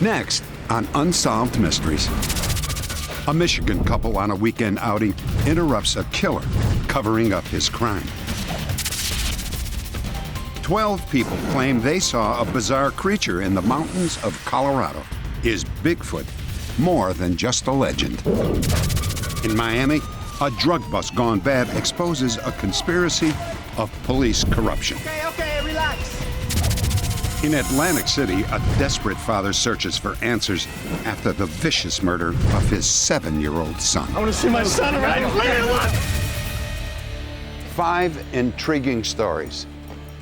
Next on Unsolved Mysteries. A Michigan couple on a weekend outing interrupts a killer covering up his crime. 12 people claim they saw a bizarre creature in the mountains of Colorado. Is Bigfoot more than just a legend? In Miami, a drug bust gone bad exposes a conspiracy of police corruption. Okay, relax. In Atlantic City, a desperate father searches for answers after the vicious murder of his 7-year-old son. I want to see my son around. Leave me alone. 5 intriguing stories.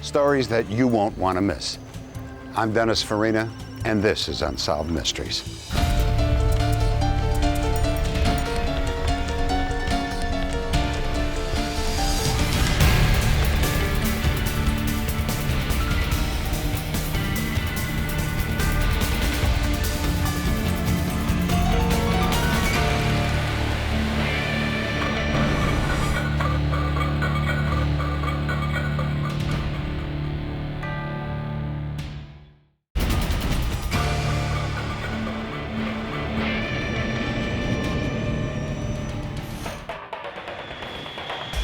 Stories that you won't want to miss. I'm Dennis Farina, and this is Unsolved Mysteries.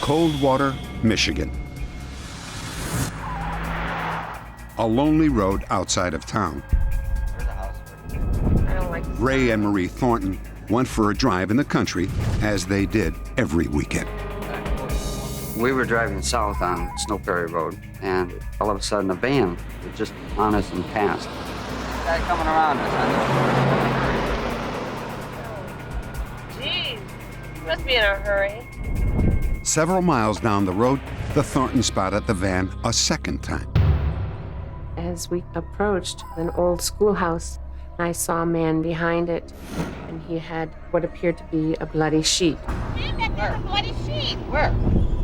Coldwater, Michigan. A lonely road outside of town. Ray and Marie Thornton went for a drive in the country, as they did every weekend. We were driving south on Snow Prairie Road, and all of a sudden a van was just on us and passed. Guy coming around us. Geez, you must be in a hurry. Several miles down the road, the Thorntons spotted the van a second time. As we approached an old schoolhouse, I saw a man behind it, and he had what appeared to be a bloody sheet. There's a bloody sheet. Where?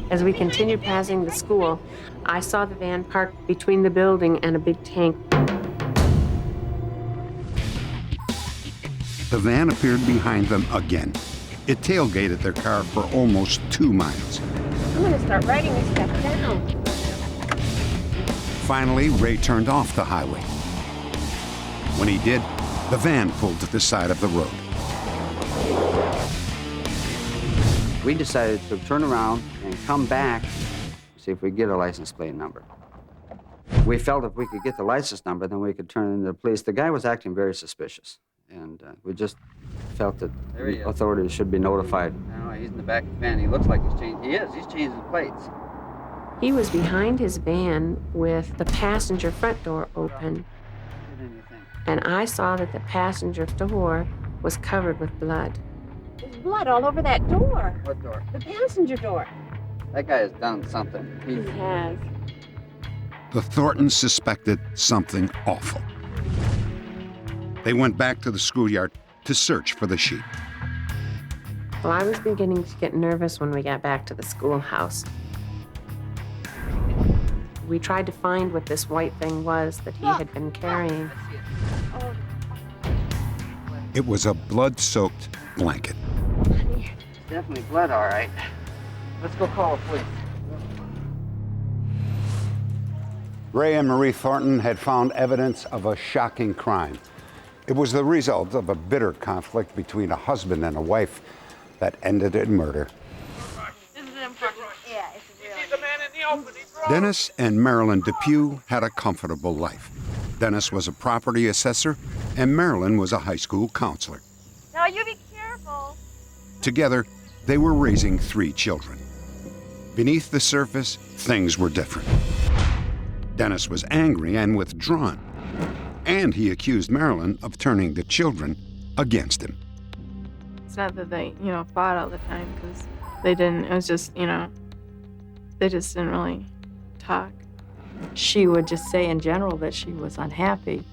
As we continued passing the school, I saw the van parked between the building and a big tank. The van appeared behind them again. It tailgated their car for almost 2 miles. I'm gonna start writing this stuff down. Finally, Ray turned off the highway. When he did, the van pulled to the side of the road. We decided to turn around and come back, see if we could get a license plate number. We felt if we could get the license number, then we could turn it into the police. The guy was acting very suspicious, and we just felt that authorities should be notified. No, he's in the back of the van. He looks like he's changed. He is. He's changed his plates. He was behind his van with the passenger front door open, and I saw that the passenger door was covered with blood. There's blood all over that door. What door? The passenger door. That guy has done something. He has. The Thorntons suspected something awful. They went back to the schoolyard to search for the sheep. Well, I was beginning to get nervous when we got back to the schoolhouse. We tried to find what this white thing was that he had been carrying. It was a blood-soaked blanket. It's definitely blood, all right. Let's go call the police. Ray and Marie Thornton had found evidence of a shocking crime. It was the result of a bitter conflict between a husband and a wife that ended in murder. This is important. Yeah, it's Dennis and Marilyn Depues had a comfortable life. Dennis was a property assessor, and Marilyn was a high school counselor. Now you be careful. Together, they were raising 3 children. Beneath the surface, things were different. Dennis was angry and withdrawn, and he accused Marilyn of turning the children against him. It's not that they, fought all the time, because they didn't. It was just, they just didn't really talk. She would just say in general that she was unhappy.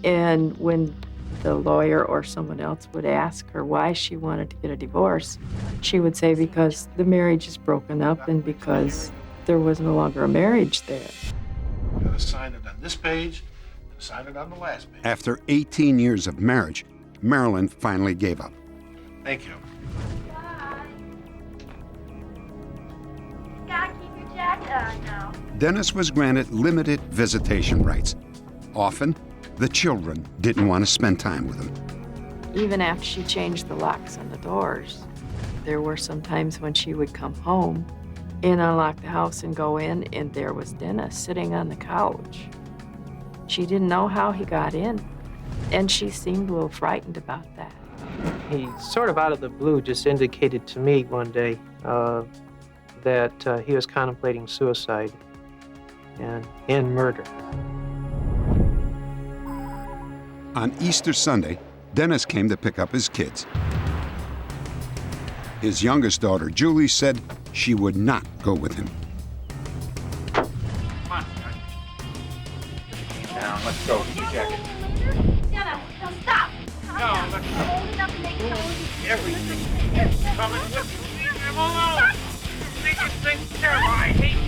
And when the lawyer or someone else would ask her why she wanted to get a divorce, she would say because the marriage is broken up and because there was no longer a marriage there. I'm going to sign it on this page and sign it on the last page. After 18 years of marriage, Marilyn finally gave up. Thank you. Gotta keep your jacket on now. Dennis was granted limited visitation rights. Often, the children didn't want to spend time with him. Even after she changed the locks on the doors, there were some times when she would come home and unlock the house and go in, and there was Dennis sitting on the couch. She didn't know how he got in, and she seemed a little frightened about that. He sort of out of the blue just indicated to me one day that he was contemplating suicide and murder. On Easter Sunday, Dennis came to pick up his kids. His youngest daughter, Julie, said she would not go with him. Come on, down, let's go. Get your jacket. No, stop. No, let's go. Hold it up and make it hold. Everything coming with you. Leave him alone. Make it think terrible. I hate you.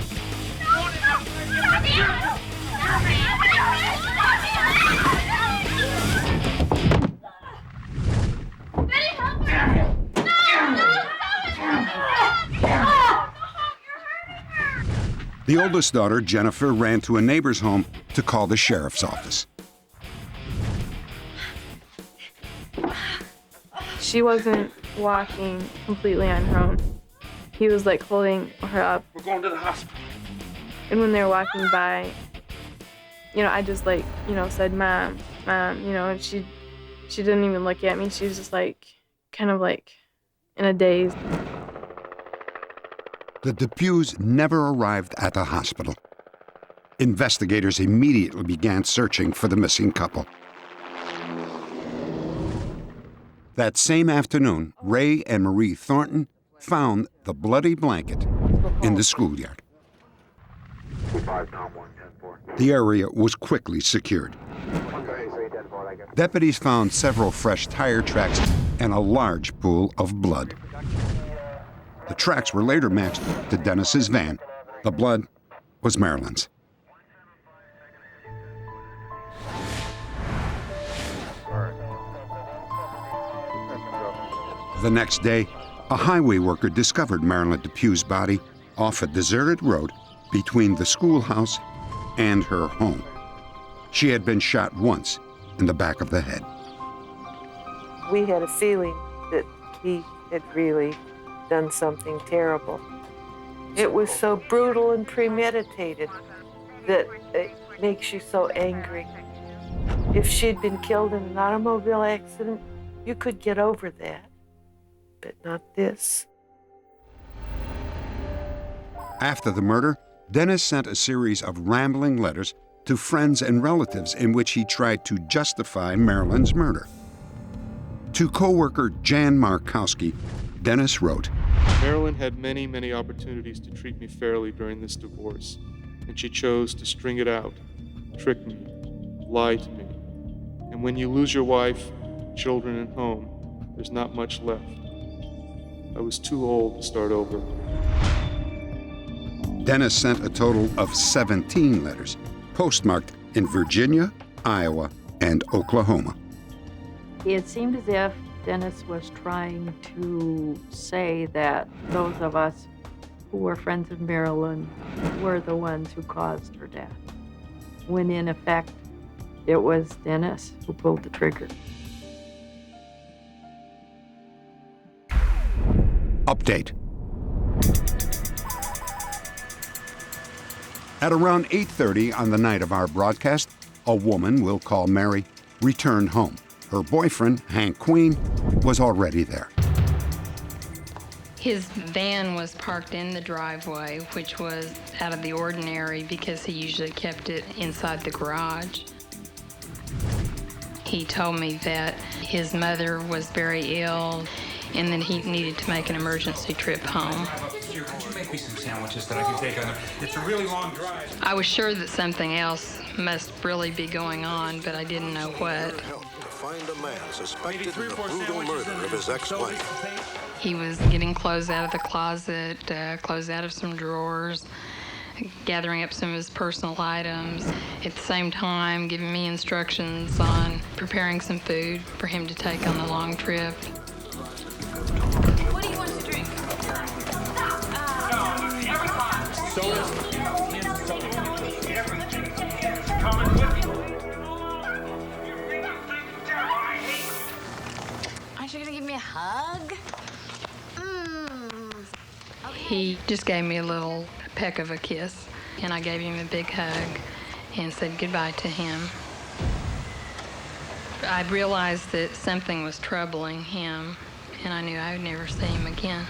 The oldest daughter, Jennifer, ran to a neighbor's home to call the sheriff's office. She wasn't walking completely on her own. He was like holding her up. We're going to the hospital. And when they were walking by, I just said, Mom, and she didn't even look at me. She was just kind of in a daze. The Depues never arrived at the hospital. Investigators immediately began searching for the missing couple. That same afternoon, Ray and Marie Thornton found the bloody blanket in the schoolyard. The area was quickly secured. Deputies found several fresh tire tracks and a large pool of blood. The tracks were later matched to Dennis's van. The blood was Marilyn's. The next day, a highway worker discovered Marilyn Depues' body off a deserted road between the schoolhouse and her home. She had been shot once in the back of the head. We had a feeling that he had really done something terrible. It was so brutal and premeditated that it makes you so angry. If she'd been killed in an automobile accident, you could get over that, but not this. After the murder, Dennis sent a series of rambling letters to friends and relatives in which he tried to justify Marilyn's murder. To co-worker Jan Markowski, Dennis wrote, Marilyn had many, many opportunities to treat me fairly during this divorce, and she chose to string it out, trick me, lie to me. And when you lose your wife, children, and home, there's not much left. I was too old to start over. Dennis sent a total of 17 letters, postmarked in Virginia, Iowa, and Oklahoma. It seemed as if Dennis was trying to say that those of us who were friends of Marilyn were the ones who caused her death, when in effect, it was Dennis who pulled the trigger. Update. At around 8:30 on the night of our broadcast, a woman we'll call Mary returned home. Her boyfriend, Hank Queen, was already there. His van was parked in the driveway, which was out of the ordinary because he usually kept it inside the garage. He told me that his mother was very ill and that he needed to make an emergency trip home. Could you make me some sandwiches that I can take on? It's a really long drive. I was sure that something else must really be going on, but I didn't know what. Find a man suspected in the brutal murder of his ex-wife. He was getting clothes out of the closet, clothes out of some drawers, gathering up some of his personal items. At the same time, giving me instructions on preparing some food for him to take on the long trip. What do you want to drink? he just gave me a little peck of a kiss, and I gave him a big hug and said goodbye to him. I realized that something was troubling him, and I knew I would never see him again.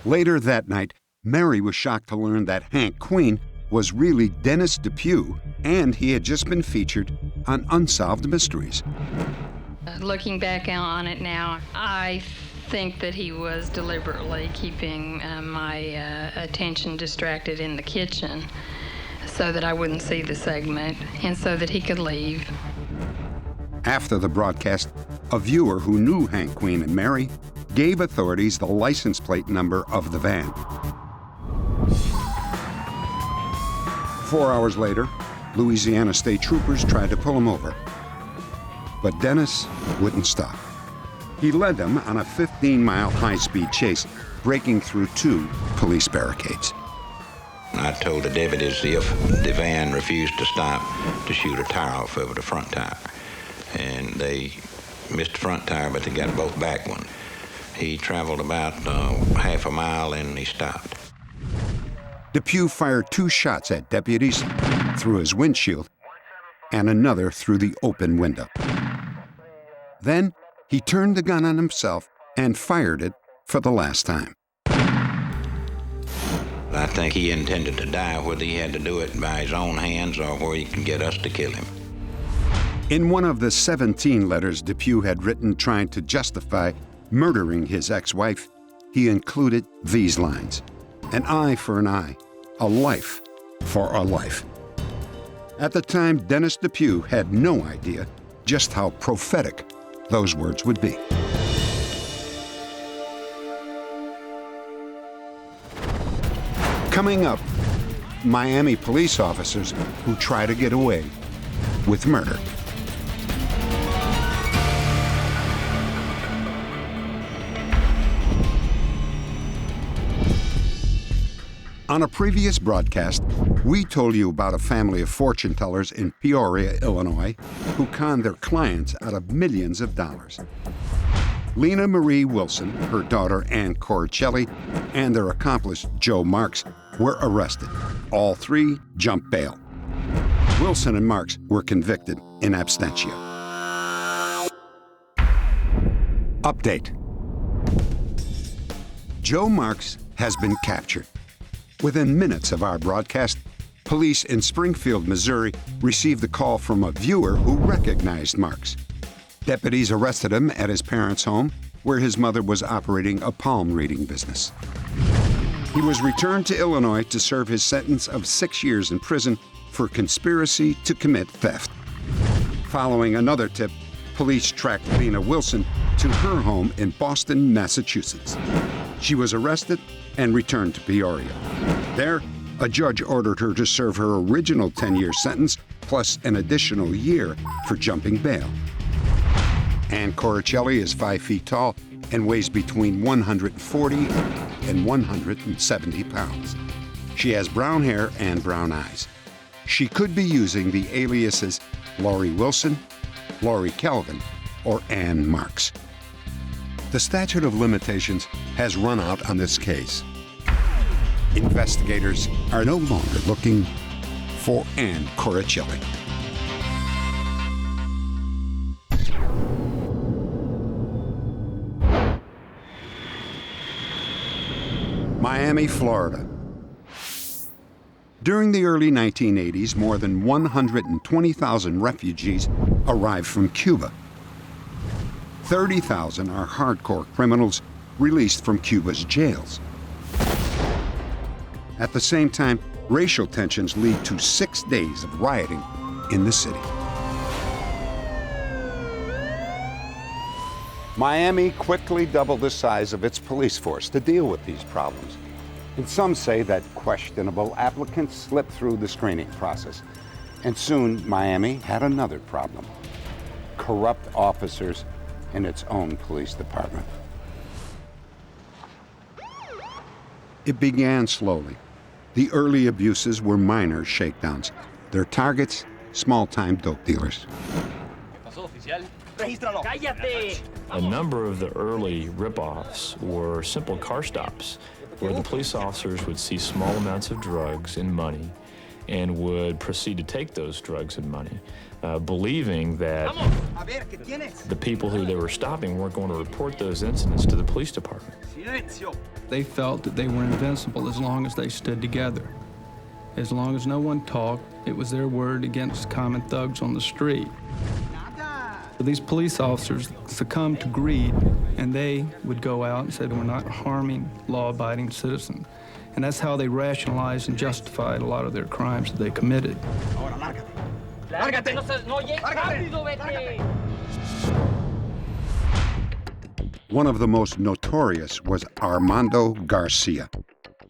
Later that night, Mary was shocked to learn that Hank Queen was really Dennis Depew, and he had just been featured on Unsolved Mysteries. Looking back on it now, I think that he was deliberately keeping my attention distracted in the kitchen so that I wouldn't see the segment and so that he could leave. After the broadcast, a viewer who knew Hank Queen and Mary gave authorities the license plate number of the van. 4 hours later, Louisiana state troopers tried to pull him over. But Dennis wouldn't stop. He led them on a 15-mile high-speed chase, breaking through 2 police barricades. I told the deputies if the van refused to stop, to shoot a tire off of it, a front tire. And they missed the front tire, but they got both back ones. He traveled about half a mile and he stopped. Depew fired 2 shots at deputies through his windshield and another through the open window. Then he turned the gun on himself and fired it for the last time. I think he intended to die, whether he had to do it by his own hands or where he could get us to kill him. In one of the 17 letters Depew had written trying to justify murdering his ex-wife, he included these lines: "An eye for an eye, a life for a life." At the time, Dennis Depew had no idea just how prophetic those words would be. Coming up, Miami police officers who try to get away with murder. On a previous broadcast, we told you about a family of fortune tellers in Peoria, Illinois, who conned their clients out of millions of dollars. Lena Marie Wilson, her daughter Ann Coricelli, and their accomplice Joe Marks were arrested. All 3 jumped bail. Wilson and Marks were convicted in absentia. Update. Joe Marks has been captured. Within minutes of our broadcast, police in Springfield, Missouri, received a call from a viewer who recognized Marks. Deputies arrested him at his parents' home, where his mother was operating a palm reading business. He was returned to Illinois to serve his sentence of 6 years in prison for conspiracy to commit theft. Following another tip, police tracked Lena Wilson to her home in Boston, Massachusetts. She was arrested and returned to Peoria. There, a judge ordered her to serve her original 10-year sentence plus an additional year for jumping bail. Ann Coricelli is 5 feet tall and weighs between 140 and 170 pounds. She has brown hair and brown eyes. She could be using the aliases Lori Wilson, Lori Kelvin, or Ann Marks. The statute of limitations has run out on this case. Investigators are no longer looking for Ann Coricelli. Miami, Florida. During the early 1980s, more than 120,000 refugees arrived from Cuba. 30,000 are hardcore criminals released from Cuba's jails. At the same time, racial tensions lead to 6 days of rioting in the city. Miami quickly doubled the size of its police force to deal with these problems. And some say that questionable applicants slipped through the screening process. And soon, Miami had another problem: corrupt officers in its own police department. It began slowly. The early abuses were minor shakedowns. Their targets, small-time dope dealers. ¿Qué pasó, oficial? A number of the early rip-offs were simple car stops where the police officers would see small amounts of drugs and money and would proceed to take those drugs and money, believing that the people who they were stopping weren't going to report those incidents to the police department. They felt that they were invincible as long as they stood together. As long as no one talked, it was their word against common thugs on the street. These police officers succumbed to greed, and they would go out and say they were not harming law-abiding citizens. And that's how they rationalized and justified a lot of their crimes that they committed. One of the most notorious was Armando Garcia.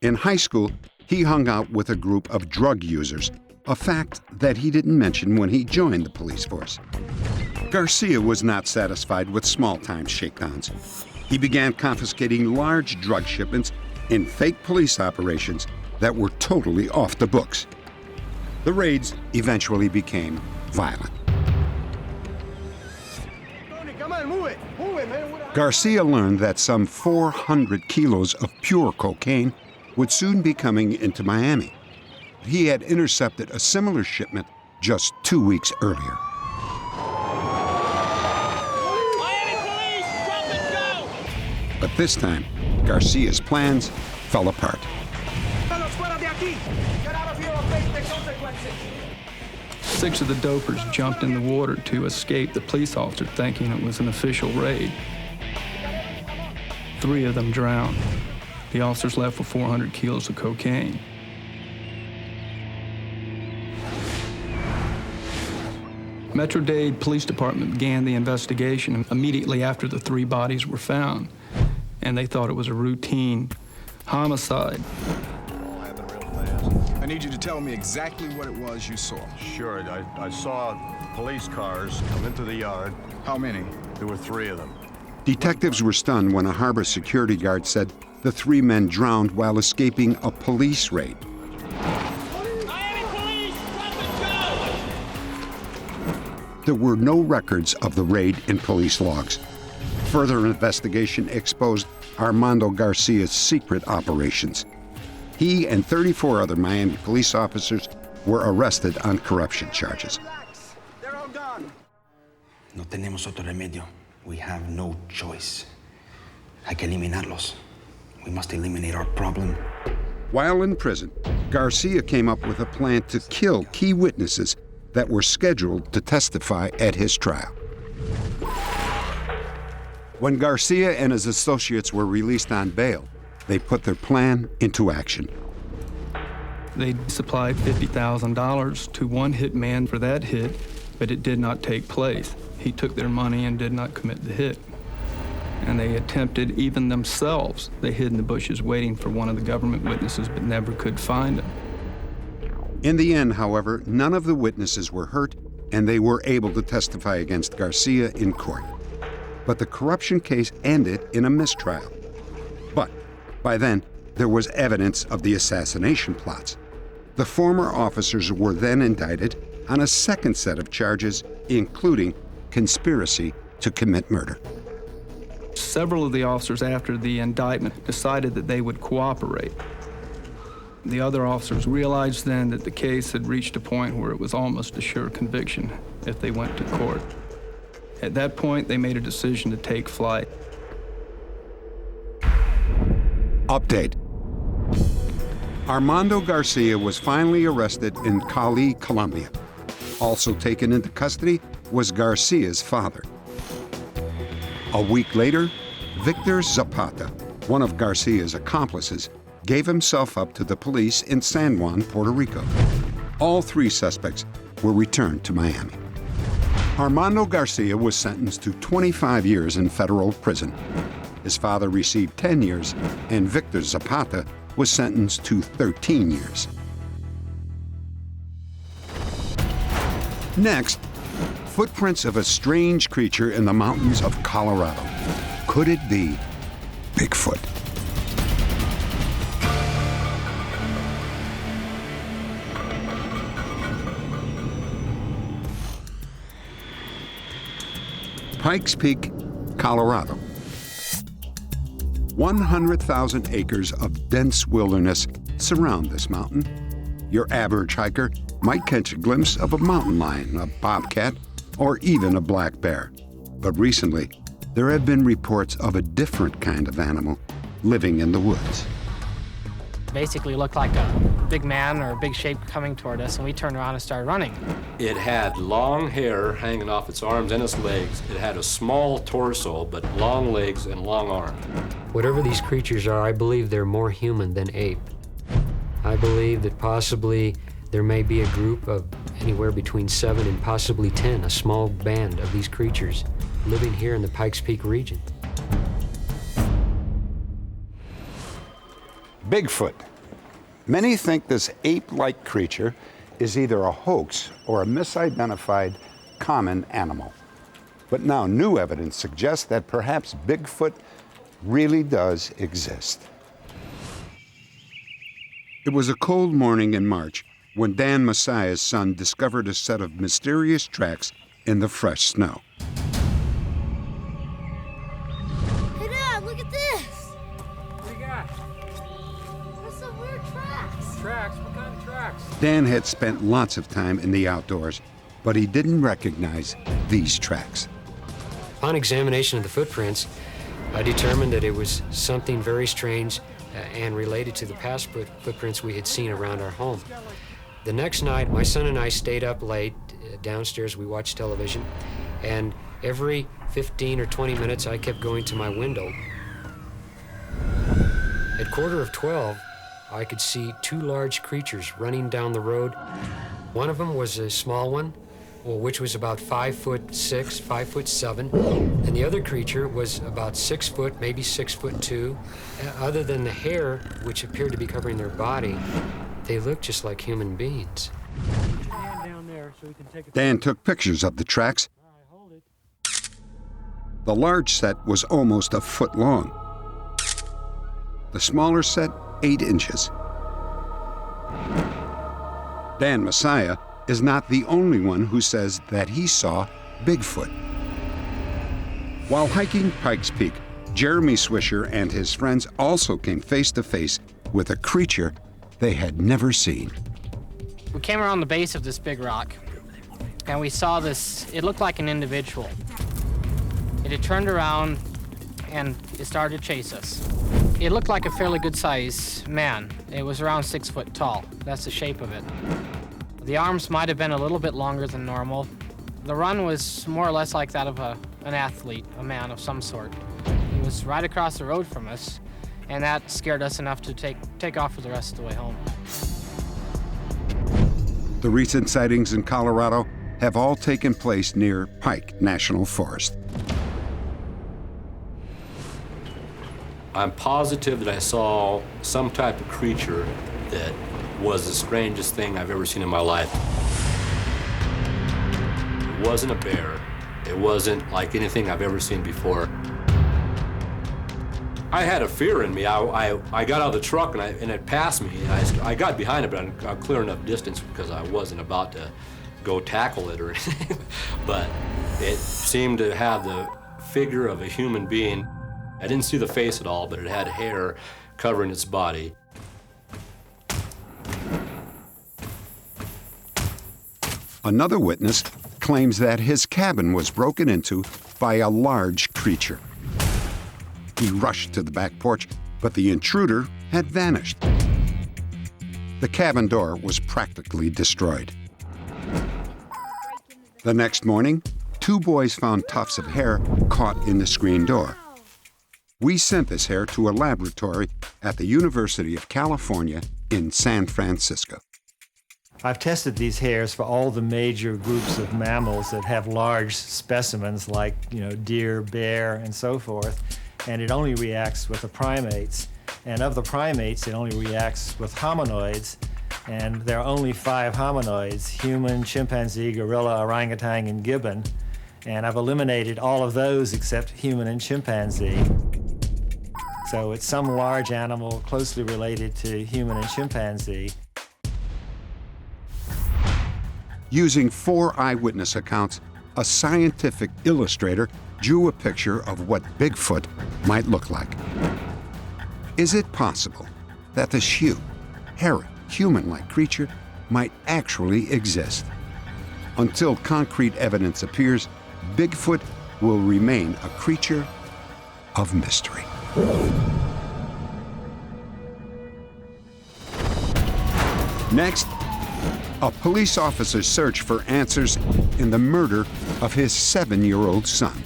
In high school, he hung out with a group of drug users, a fact that he didn't mention when he joined the police force. Garcia was not satisfied with small-time shakedowns. He began confiscating large drug shipments in fake police operations that were totally off the books. The raids eventually became violent. Garcia learned that some 400 kilos of pure cocaine would soon be coming into Miami. He had intercepted a similar shipment just 2 weeks earlier. But this time, Garcia's plans fell apart. 6 of the dopers jumped in the water to escape the police officer, thinking it was an official raid. 3 of them drowned. The officers left with 400 kilos of cocaine. Metro-Dade Police Department began the investigation immediately after the 3 bodies were found, and they thought it was a routine homicide. I need you to tell me exactly what it was you saw. Sure, I saw police cars come into the yard. How many? There were 3 of them. Detectives were stunned when a harbor security guard said the 3 men drowned while escaping a police raid. There were no records of the raid in police logs. Further investigation exposed Armando Garcia's secret operations. He and 34 other Miami police officers were arrested on corruption charges. No tenemos otro remedio. We have no choice. Hay que eliminarlos. We must eliminate our problem. While in prison, Garcia came up with a plan to kill key witnesses that were scheduled to testify at his trial. When Garcia and his associates were released on bail, they put their plan into action. They supplied $50,000 to one hitman for that hit, but it did not take place. He took their money and did not commit the hit. And they attempted even themselves. They hid in the bushes waiting for one of the government witnesses, but never could find him. In the end, however, none of the witnesses were hurt, and they were able to testify against Garcia in court. But the corruption case ended in a mistrial. But by then, there was evidence of the assassination plots. The former officers were then indicted on a second set of charges, including conspiracy to commit murder. Several of the officers after the indictment decided that they would cooperate. The other officers realized then that the case had reached a point where it was almost a sure conviction if they went to court. At that point, they made a decision to take flight. Update. Armando Garcia was finally arrested in Cali, Colombia. Also taken into custody was Garcia's father. A week later, Victor Zapata, one of Garcia's accomplices, gave himself up to the police in San Juan, Puerto Rico. All 3 suspects were returned to Miami. Armando Garcia was sentenced to 25 years in federal prison. His father received 10 years, and Victor Zapata was sentenced to 13 years. Next, footprints of a strange creature in the mountains of Colorado. Could it be Bigfoot? Pikes Peak, Colorado. 100,000 acres of dense wilderness surround this mountain. Your average hiker might catch a glimpse of a mountain lion, a bobcat, or even a black bear. But recently, there have been reports of a different kind of animal living in the woods. Basically looked like a big man or a big shape coming toward us, and we turned around and started running. It had long hair hanging off its arms and its legs. It had a small torso, but long legs and long arms. Whatever these creatures are, I believe they're more human than ape. I believe that possibly there may be a group of anywhere between 7 and possibly 10, a small band of these creatures living here in the Pikes Peak region. Bigfoot. Many think this ape-like creature is either a hoax or a misidentified common animal. But now new evidence suggests that perhaps Bigfoot really does exist. It was a cold morning in March when Dan Messiah's son discovered a set of mysterious tracks in the fresh snow. Hey, Dad, look at this. What do you got? There's some weird tracks. Tracks? What kind of tracks? Dan had spent lots of time in the outdoors, but he didn't recognize these tracks. Upon examination of the footprints, I determined that it was something very strange and related to the past footprints we had seen around our home. The next night, my son and I stayed up late. Downstairs, we watched television, and every 15 or 20 minutes, I kept going to my window. At 11:45, I could see 2 large creatures running down the road. One of them was a small one, which was about 5'6", 5'7", and the other creature was about 6 foot, maybe 6'2". Other than the hair, which appeared to be covering their body, they looked just like human beings. Dan took pictures of the tracks. The large set was almost a foot long. The smaller set, 8 inches. Dan Messiah is not the only one who says that he saw Bigfoot. While hiking Pikes Peak, Jeremy Swisher and his friends also came face to face with a creature they had never seen. We came around the base of this big rock, and we saw this. It looked like an individual. It had turned around, and it started to chase us. It looked like a fairly good-sized man. It was around 6 foot tall. That's the shape of it. The arms might have been a little bit longer than normal. The run was more or less like that of an athlete, a man of some sort. He was right across the road from us, and that scared us enough to take off for the rest of the way home. The recent sightings in Colorado have all taken place near Pike National Forest. I'm positive that I saw some type of creature that was the strangest thing I've ever seen in my life. It wasn't a bear. It wasn't like anything I've ever seen before. I had a fear in me. I got out of the truck and it passed me. And I got behind it, but a clear enough distance because I wasn't about to go tackle it or anything. But it seemed to have the figure of a human being. I didn't see the face at all, but it had hair covering its body. Another witness claims that his cabin was broken into by a large creature. He rushed to the back porch, but the intruder had vanished. The cabin door was practically destroyed. The next morning, 2 boys found tufts of hair caught in the screen door. We sent this hair to a laboratory at the University of California in San Francisco. I've tested these hairs for all the major groups of mammals that have large specimens like, deer, bear, and so forth, and it only reacts with the primates. And of the primates, it only reacts with hominoids, and there are only 5 hominoids: human, chimpanzee, gorilla, orangutan, and gibbon. And I've eliminated all of those except human and chimpanzee. So it's some large animal closely related to human and chimpanzee. Using 4 eyewitness accounts, a scientific illustrator drew a picture of what Bigfoot might look like. Is it possible that this huge, hairy, human-like creature might actually exist? Until concrete evidence appears, Bigfoot will remain a creature of mystery. Next, a police officer's search for answers in the murder of his 7-year-old son.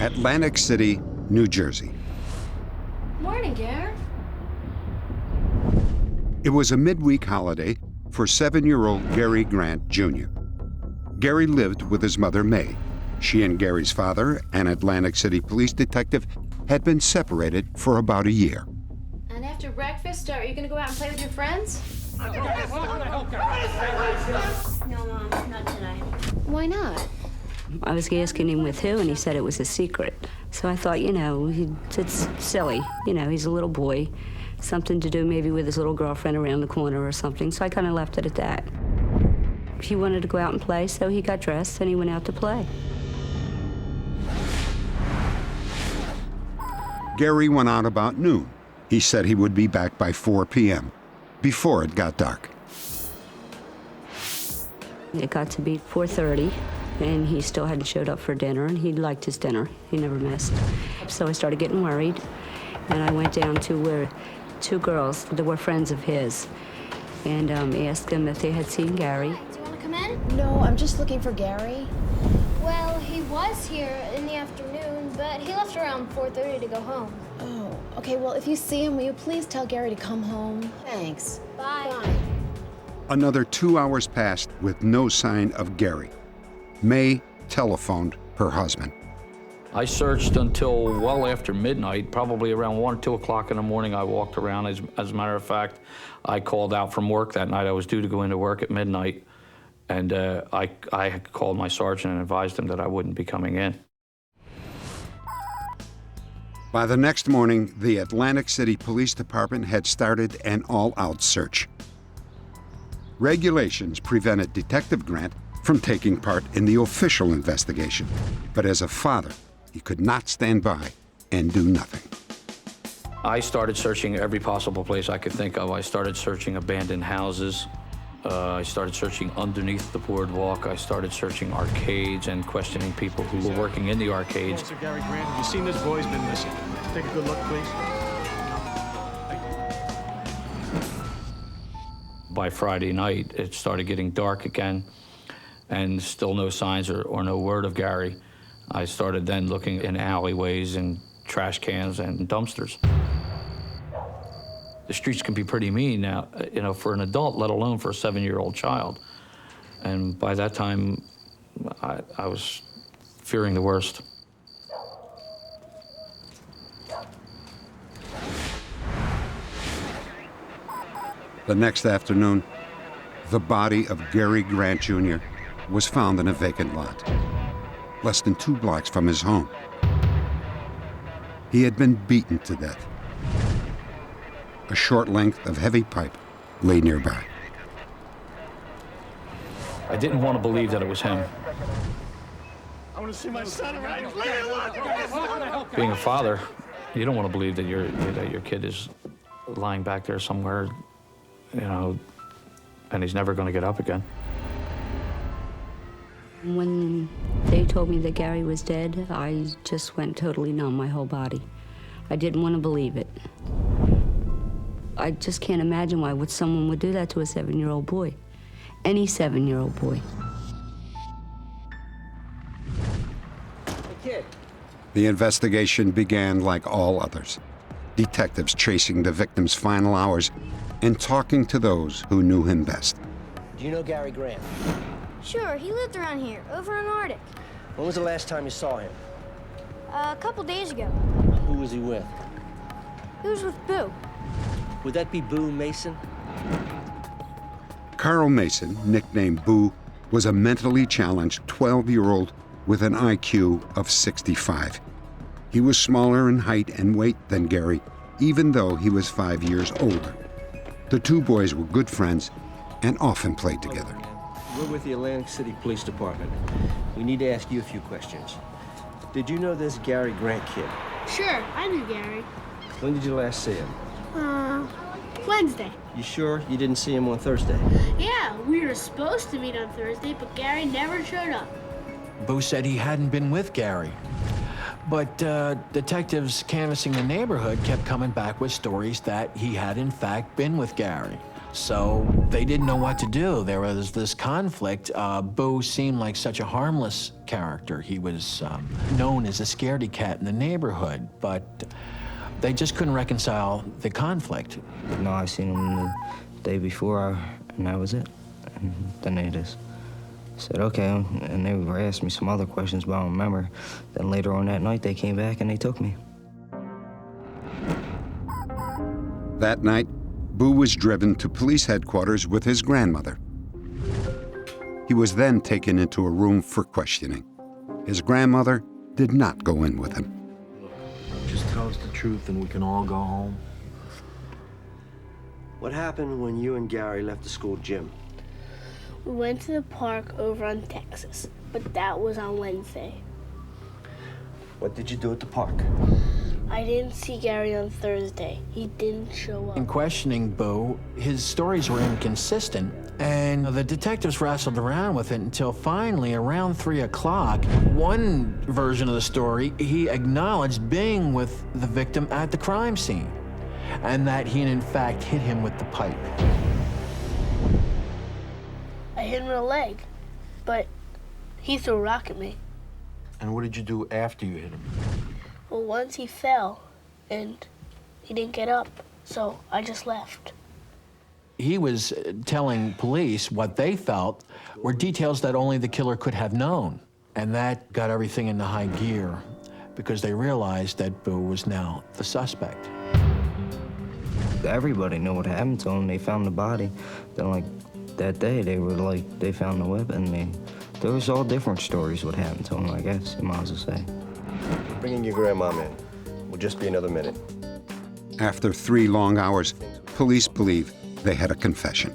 Atlantic City, New Jersey. Morning, Gare. It was a midweek holiday for 7-year-old Gary Grant, Jr. Gary lived with his mother, May. She and Gary's father, an Atlantic City police detective, had been separated for about a year. And after breakfast, are you gonna go out and play with your friends? No, Mom, not tonight. Why not? I was asking him with who, and he said it was a secret. So I thought, it's silly. He's a little boy. Something to do maybe with his little girlfriend around the corner or something. So I kind of left it at that. He wanted to go out and play, so he got dressed and he went out to play. Gary went out about noon. He said he would be back by 4 p.m., before it got dark. It got to be 4:30, and he still hadn't showed up for dinner, and he liked his dinner. He never missed. So I started getting worried, and I went down to where 2 girls that were friends of his, and asked them if they had seen Gary. Do you want to come in? No, I'm just looking for Gary. Well, he was here in the afternoon, but he left around 4:30 to go home. Oh, okay, well, if you see him, will you please tell Gary to come home? Thanks. Bye. Another 2 hours passed with no sign of Gary. May telephoned her husband. I searched until well after midnight, probably around 1 or 2 o'clock in the morning. I walked around. As a matter of fact, I called out from work that night. I was due to go into work at midnight, and I had called my sergeant and advised him that I wouldn't be coming in. By the next morning, the Atlantic City Police Department had started an all-out search. Regulations prevented Detective Grant from taking part in the official investigation, but as a father, he could not stand by and do nothing. I started searching every possible place I could think of. I started searching abandoned houses. I started searching underneath the boardwalk. I started searching arcades and questioning people who were working in the arcades. Officer Gary Grant, have you seen this boy? He's been missing. Take a good look, please. By Friday night, it started getting dark again, and still no signs or no word of Gary. I started then looking in alleyways and trash cans and dumpsters. The streets can be pretty mean now, for an adult, let alone for a 7-year-old child. And by that time, I was fearing the worst. The next afternoon, the body of Gary Grant Jr. was found in a vacant lot, less than 2 blocks from his home. He had been beaten to death. A short length of heavy pipe lay nearby. I didn't want to believe that it was him. I want to see my son around. Being a father, you don't want to believe that your kid is lying back there somewhere, and he's never going to get up again. When they told me that Gary was dead, I just went totally numb, my whole body. I didn't want to believe it. I just can't imagine why someone would do that to a 7-year-old boy. Any 7-year-old boy. The investigation began like all others. Detectives tracing the victim's final hours and talking to those who knew him best. Do you know Gary Grant? Sure, he lived around here, over in Arctic. When was the last time you saw him? A couple days ago. Who was he with? He was with Boo. Would that be Boo Mason? Carl Mason, nicknamed Boo, was a mentally challenged 12-year-old with an IQ of 65. He was smaller in height and weight than Gary, even though he was 5 years older. The two boys were good friends and often played together. We're with the Atlantic City Police Department. We need to ask you a few questions. Did you know this Gary Grant kid? Sure, I knew Gary. When did you last see him? Wednesday. You sure you didn't see him on Thursday? Yeah, we were supposed to meet on Thursday, but Gary never showed up. Boo said he hadn't been with Gary. But detectives canvassing the neighborhood kept coming back with stories that he had in fact been with Gary. So they didn't know what to do. There was this conflict. Boo seemed like such a harmless character. He was known as a scaredy cat in the neighborhood, but they just couldn't reconcile the conflict. No, I seen him the day before, and that was it. And then they just said, okay, and they were asking me some other questions, but I don't remember. Then later on that night, they came back and they took me. That night, Boo was driven to police headquarters with his grandmother. He was then taken into a room for questioning. His grandmother did not go in with him. Just tell us the truth and we can all go home. What happened when you and Gary left the school gym? We went to the park over on Texas, but that was on Wednesday. What did you do at the park? I didn't see Gary on Thursday. He didn't show up. In questioning Boo, his stories were inconsistent, and the detectives wrestled around with it until finally, around 3 o'clock, one version of the story, he acknowledged being with the victim at the crime scene, and that he, in fact, hit him with the pipe. I hit him in the leg, but he threw a rock at me. And what did you do after you hit him? Well, once he fell, and he didn't get up, so I just left. He was telling police what they felt were details that only the killer could have known. And that got everything into high gear because they realized that Boo was now the suspect. Everybody knew what happened to him. They found the body. Then, like, that day, they found the weapon. There was all different stories what happened to him, I guess, you might as well say. Bringing your grandmom in. Will just be another minute. After 3 long hours, police believe they had a confession.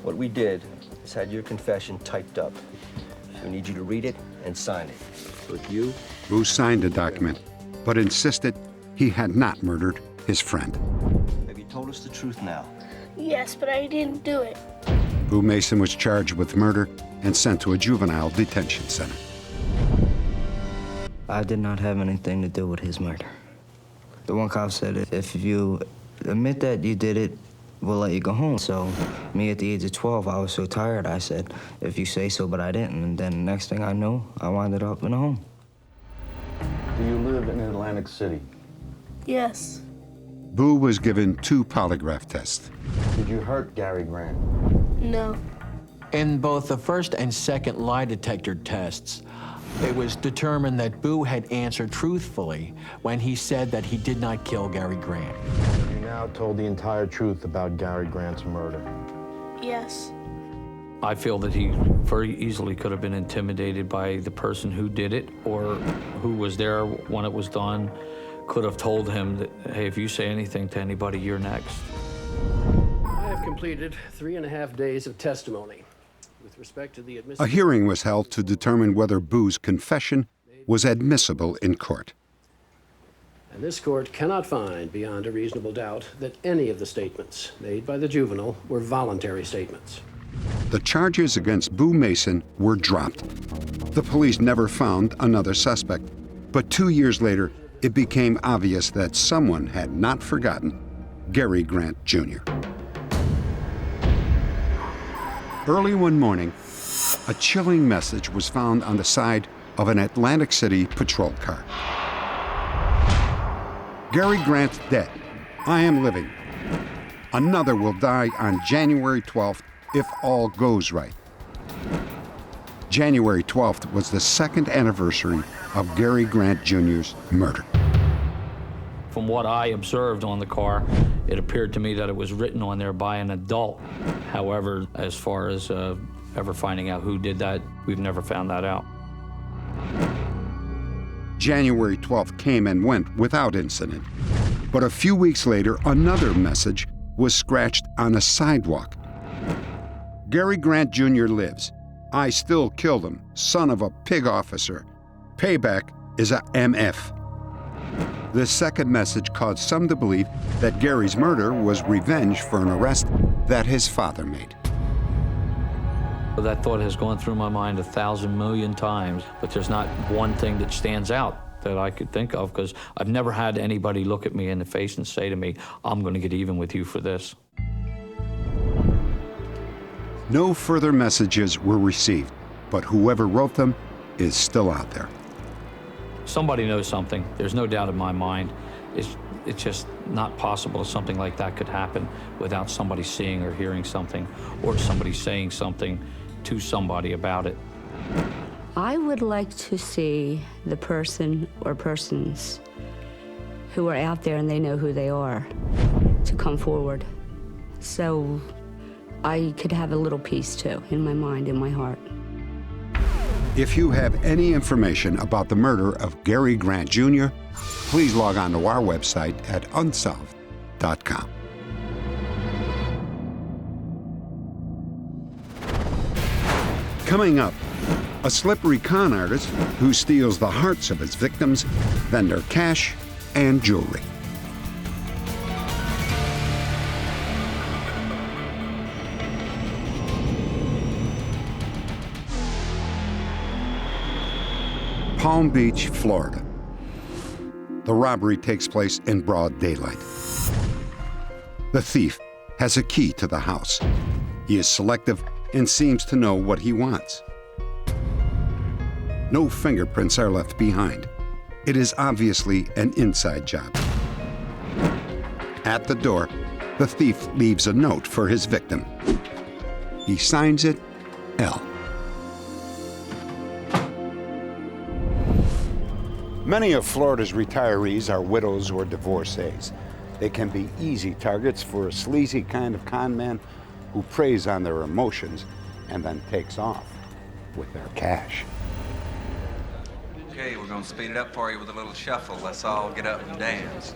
What we did is had your confession typed up. We need you to read it and sign it. With you. Boo signed the document, but insisted he had not murdered his friend. Have you told us the truth now? Yes, but I didn't do it. Boo Mason was charged with murder and sent to a juvenile detention center. I did not have anything to do with his murder. The one cop said, if you admit that you did it, we'll let you go home. So me at the age of 12, I was so tired, I said, if you say so, but I didn't. And then the next thing I knew, I wound up in a home. Do you live in Atlantic City? Yes. Boo was given 2 polygraph tests. Did you hurt Gary Grant? No. In both the first and second lie detector tests, it was determined that Boo had answered truthfully when he said that he did not kill Gary Grant. You now told the entire truth about Gary Grant's murder. Yes. I feel that he very easily could have been intimidated by the person who did it or who was there when it was done, could have told him that, hey, if you say anything to anybody, you're next. I have completed 3.5 days of testimony. With respect to the A hearing was held to determine whether Boo's confession was admissible in court. And this court cannot find beyond a reasonable doubt that any of the statements made by the juvenile were voluntary statements. The charges against Boo Mason were dropped. The police never found another suspect, but 2 years later, it became obvious that someone had not forgotten Gary Grant Jr. Early one morning, a chilling message was found on the side of an Atlantic City patrol car. Gary Grant dead. I am living. Another will die on January 12th if all goes right. January 12th was the 2nd anniversary of Gary Grant Jr.'s murder. From what I observed on the car, it appeared to me that it was written on there by an adult. However, as far as ever finding out who did that, we've never found that out. January 12th came and went without incident. But a few weeks later, another message was scratched on a sidewalk. Gary Grant Jr. lives. I still killed him, son of a pig officer. Payback is a MF. This second message caused some to believe that Gary's murder was revenge for an arrest that his father made. That thought has gone through my mind 1,000 million times, but there's not one thing that stands out that I could think of, because I've never had anybody look at me in the face and say to me, I'm going to get even with you for this. No further messages were received, but whoever wrote them is still out there. Somebody knows something. There's no doubt in my mind. It's just not possible that something like that could happen without somebody seeing or hearing something, or somebody saying something to somebody about it. I would like to see the person or persons who are out there and they know who they are to come forward, so I could have a little peace too in my mind, in my heart. If you have any information about the murder of Gary Grant Jr., please log on to our website at unsolved.com. Coming up, a slippery con artist who steals the hearts of his victims, then their cash and jewelry. Palm Beach, Florida. The robbery takes place in broad daylight. The thief has a key to the house. He is selective and seems to know what he wants. No fingerprints are left behind. It is obviously an inside job. At the door, the thief leaves a note for his victim. He signs it L. Many of Florida's retirees are widows or divorcees. They can be easy targets for a sleazy kind of con man who preys on their emotions and then takes off with their cash. Okay, we're gonna speed it up for you with a little shuffle. Let's all get up and dance.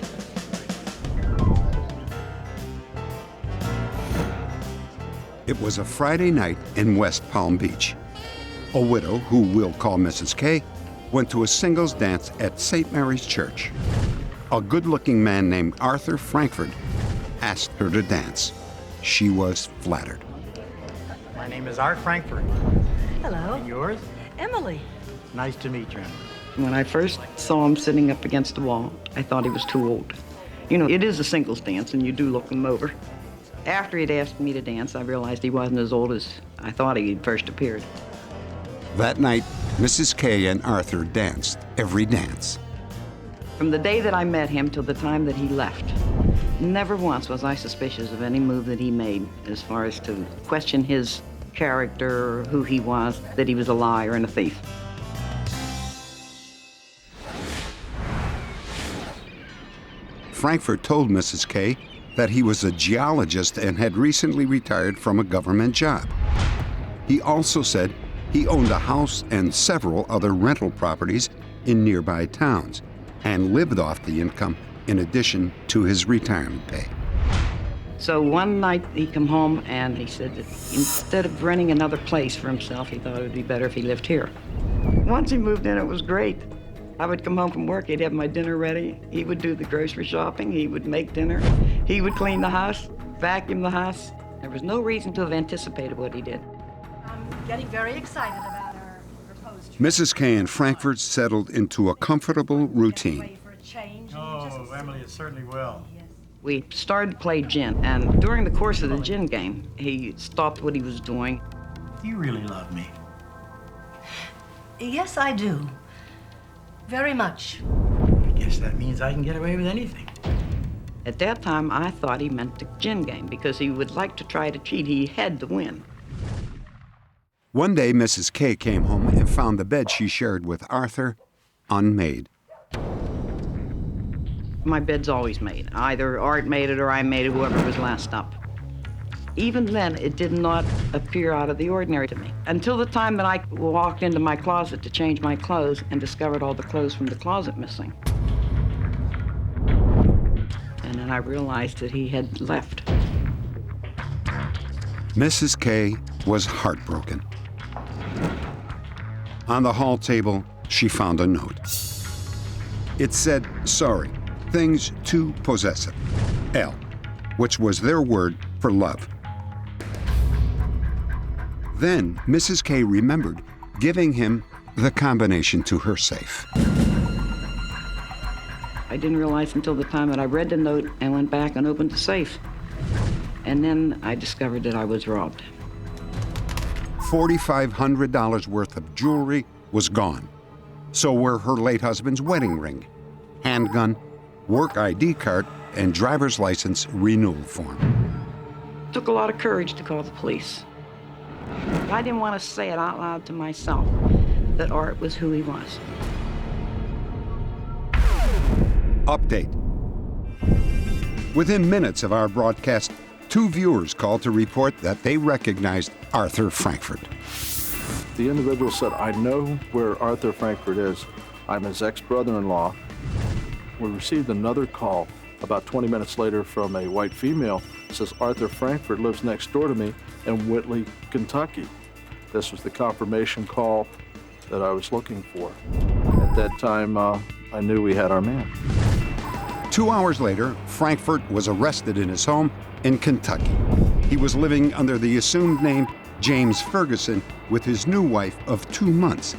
It was a Friday night in West Palm Beach. A widow, who we'll call Mrs. K, went to a singles dance at St. Mary's Church. A good-looking man named Arthur Frankfurt asked her to dance. She was flattered. My name is Art Frankfurt. Hello. And yours? Emily. Nice to meet you. When I first saw him sitting up against the wall, I thought he was too old. You know, it is a singles dance, and you do look him over. After he'd asked me to dance, I realized he wasn't as old as I thought he first appeared. That night, Mrs. K and Arthur danced every dance. From the day that I met him till the time that he left, never once was I suspicious of any move that he made as far as to question his character, who he was, that he was a liar and a thief. Frankfurt told Mrs. K that he was a geologist and had recently retired from a government job. He also said he owned a house and several other rental properties in nearby towns and lived off the income in addition to his retirement pay. So one night he come home and he said that instead of renting another place for himself, he thought it would be better if he lived here. Once he moved in, it was great. I would come home from work, he'd have my dinner ready. He would do the grocery shopping, he would make dinner. He would clean the house, vacuum the house. There was no reason to have anticipated what he did. I'm getting very excited about our proposed trip. Mrs. K and Frankfurt settled into a comfortable routine. Oh, Emily, it certainly will. We started to play gin, and during the course of the gin game, he stopped what he was doing. You really love me. Yes, I do. Very much. I guess that means I can get away with anything. At that time, I thought he meant the gin game because he would like to try to cheat. He had to win. One day, Mrs. K came home and found the bed she shared with Arthur unmade. My bed's always made. Either Art made it or I made it, whoever was last up. Even then, it did not appear out of the ordinary to me. Until the time that I walked into my closet to change my clothes and discovered all the clothes from the closet missing. And then I realized that he had left. Mrs. K was heartbroken. On the hall table, she found a note. It said, "Sorry, things too possessive." L, which was their word for love. Then Mrs. K remembered giving him the combination to her safe. I didn't realize until the time that I read the note and went back and opened the safe. And then I discovered that I was robbed. $4,500 worth of jewelry was gone. So were her late husband's wedding ring, handgun, work ID card, and driver's license renewal form. It took a lot of courage to call the police. I didn't want to say it out loud to myself that Art was who he was. Update. Within minutes of our broadcast, 2 viewers called to report that they recognized Arthur Frankfurt. The individual said, "I know where Arthur Frankfurt is. I'm his ex-brother-in-law." We received another call about 20 minutes later from a white female. It says, "Arthur Frankfurt lives next door to me in Whitley, Kentucky." This was the confirmation call that I was looking for. At that time, I knew we had our man. 2 hours later, Frankfurt was arrested in his home in Kentucky. He was living under the assumed name James Ferguson with his new wife of 2 months.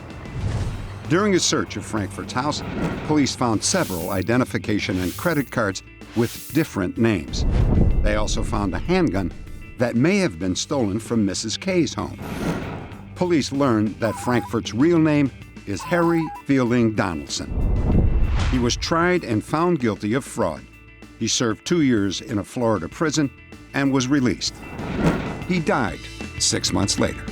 During a search of Frankfurt's house, police found several identification and credit cards with different names. They also found a handgun that may have been stolen from Mrs. K's home. Police learned that Frankfurt's real name is Harry Fielding Donaldson. He was tried and found guilty of fraud. He served 2 years in a Florida prison and was released. He died 6 months later.